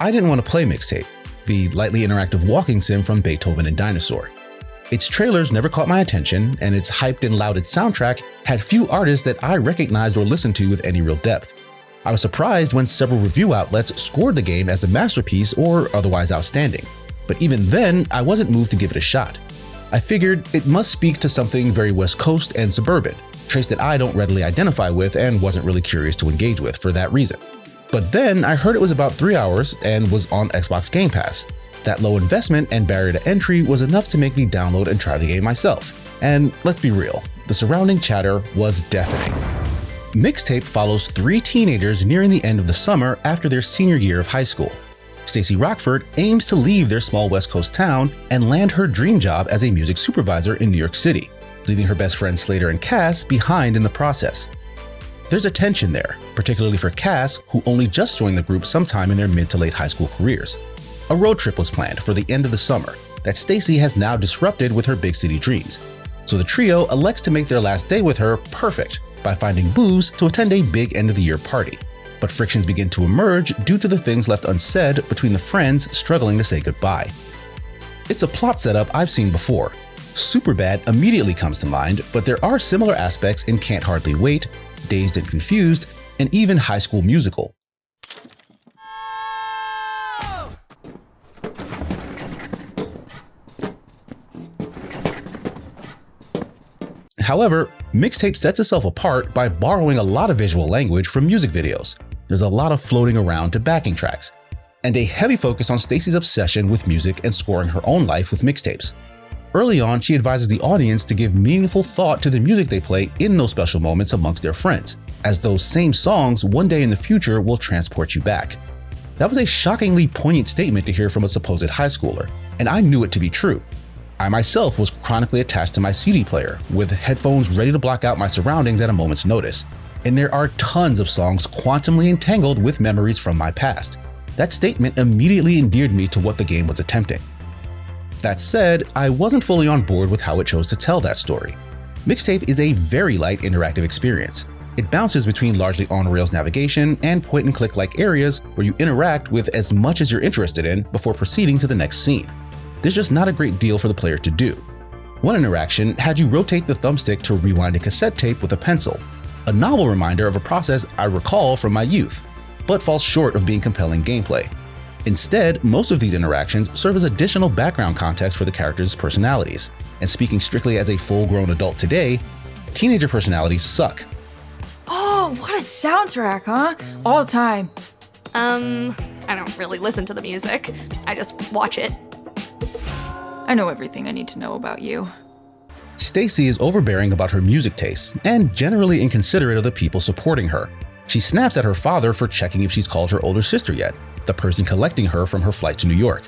I didn't want to play Mixtape, the lightly interactive walking sim from Beethoven and Dinosaur. Its trailers never caught my attention, and its hyped and lauded soundtrack had few artists that I recognized or listened to with any real depth. I was surprised when several review outlets scored the game as a masterpiece or otherwise outstanding, but even then, I wasn't moved to give it a shot. I figured it must speak to something very West Coast and suburban, traits that I don't readily identify with and wasn't really curious to engage with for that reason. But then I heard it was about 3 hours and was on Xbox Game Pass. That low investment and barrier to entry was enough to make me download and try the game myself. And let's be real, the surrounding chatter was deafening. Mixtape follows 3 teenagers nearing the end of the summer after their senior year of high school. Stacey Rockford aims to leave their small West Coast town and land her dream job as a music supervisor in New York City, leaving her best friends Slater and Cass behind in the process. There's a tension there, particularly for Cass, who only just joined the group sometime in their mid to late high school careers. A road trip was planned for the end of the summer that Stacey has now disrupted with her big city dreams. So the trio elects to make their last day with her perfect by finding booze to attend a big end of the year party. But frictions begin to emerge due to the things left unsaid between the friends struggling to say goodbye. It's a plot setup I've seen before. Superbad immediately comes to mind, but there are similar aspects in Can't Hardly Wait, Dazed and Confused, and even High School Musical. However, Mixtape sets itself apart by borrowing a lot of visual language from music videos. There's a lot of floating around to backing tracks, and a heavy focus on Stacey's obsession with music and scoring her own life with mixtapes. Early on, she advises the audience to give meaningful thought to the music they play in those special moments amongst their friends, as those same songs one day in the future will transport you back. That was a shockingly poignant statement to hear from a supposed high schooler, and I knew it to be true. I myself was chronically attached to my CD player, with headphones ready to block out my surroundings at a moment's notice. And there are tons of songs quantumly entangled with memories from my past. That statement immediately endeared me to what the game was attempting. That said, I wasn't fully on board with how it chose to tell that story. Mixtape is a very light interactive experience. It bounces between largely on-rails navigation and point-and-click-like areas where you interact with as much as you're interested in before proceeding to the next scene. There's just not a great deal for the player to do. One interaction had you rotate the thumbstick to rewind a cassette tape with a pencil, a novel reminder of a process I recall from my youth, but falls short of being compelling gameplay. Instead, most of these interactions serve as additional background context for the characters' personalities, and speaking strictly as a full-grown adult today, teenager personalities suck. Oh, what a soundtrack, huh? All the time. I don't really listen to the music. I just watch it. I know everything I need to know about you. Stacey is overbearing about her music tastes and generally inconsiderate of the people supporting her. She snaps at her father for checking if she's called her older sister yet, the person collecting her from her flight to New York.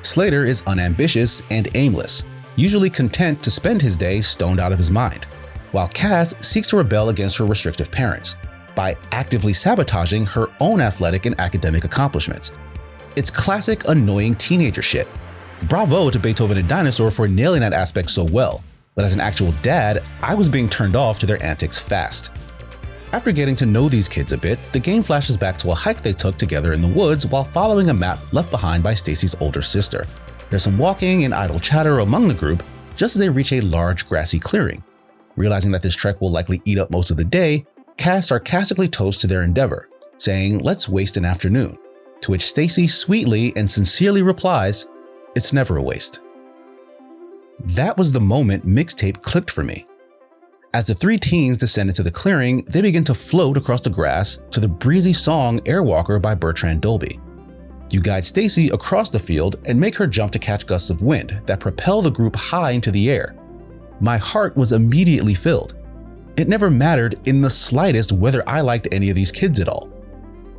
Slater is unambitious and aimless, usually content to spend his day stoned out of his mind, while Cass seeks to rebel against her restrictive parents by actively sabotaging her own athletic and academic accomplishments. It's classic annoying teenager shit. Bravo to Beethoven and Dinosaur for nailing that aspect so well, but as an actual dad, I was being turned off to their antics fast. After getting to know these kids a bit, the game flashes back to a hike they took together in the woods while following a map left behind by Stacey's older sister. There's some walking and idle chatter among the group just as they reach a large grassy clearing. Realizing that this trek will likely eat up most of the day, Cass sarcastically toasts to their endeavor, saying, "Let's waste an afternoon," to which Stacey sweetly and sincerely replies, "It's never a waste." That was the moment Mixtape clicked for me. As the 3 teens descend into the clearing, they begin to float across the grass to the breezy song Airwalker by Bertrand Dolby. You guide Stacey across the field and make her jump to catch gusts of wind that propel the group high into the air. My heart was immediately filled. It never mattered in the slightest whether I liked any of these kids at all,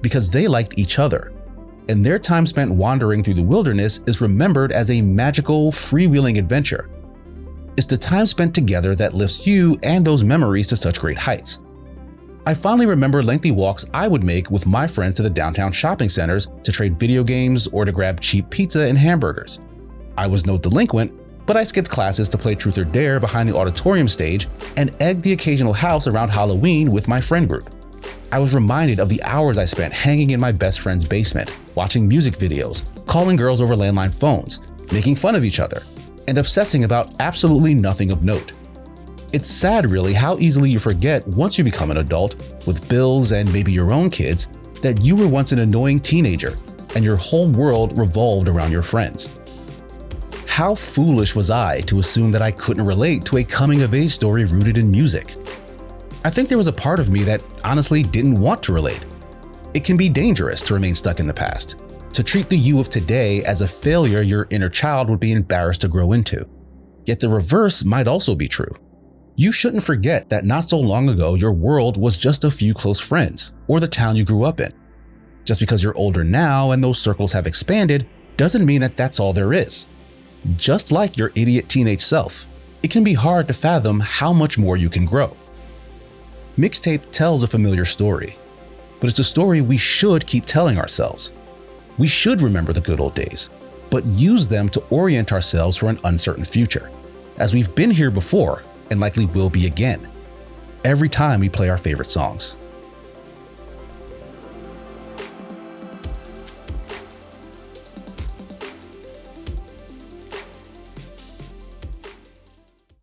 because they liked each other, and their time spent wandering through the wilderness is remembered as a magical, freewheeling adventure. It's the time spent together that lifts you and those memories to such great heights. I finally remember lengthy walks I would make with my friends to the downtown shopping centers to trade video games or to grab cheap pizza and hamburgers. I was no delinquent, but I skipped classes to play Truth or Dare behind the auditorium stage and egged the occasional house around Halloween with my friend group. I was reminded of the hours I spent hanging in my best friend's basement, watching music videos, calling girls over landline phones, making fun of each other, and obsessing about absolutely nothing of note. It's sad really how easily you forget once you become an adult, with bills and maybe your own kids, that you were once an annoying teenager and your whole world revolved around your friends. How foolish was I to assume that I couldn't relate to a coming-of-age story rooted in music? I think there was a part of me that honestly didn't want to relate. It can be dangerous to remain stuck in the past, to treat the you of today as a failure your inner child would be embarrassed to grow into. Yet the reverse might also be true. You shouldn't forget that not so long ago your world was just a few close friends, or the town you grew up in. Just because you're older now and those circles have expanded doesn't mean that that's all there is. Just like your idiot teenage self, it can be hard to fathom how much more you can grow. Mixtape tells a familiar story, but it's a story we should keep telling ourselves. We should remember the good old days, but use them to orient ourselves for an uncertain future, as we've been here before and likely will be again, every time we play our favorite songs.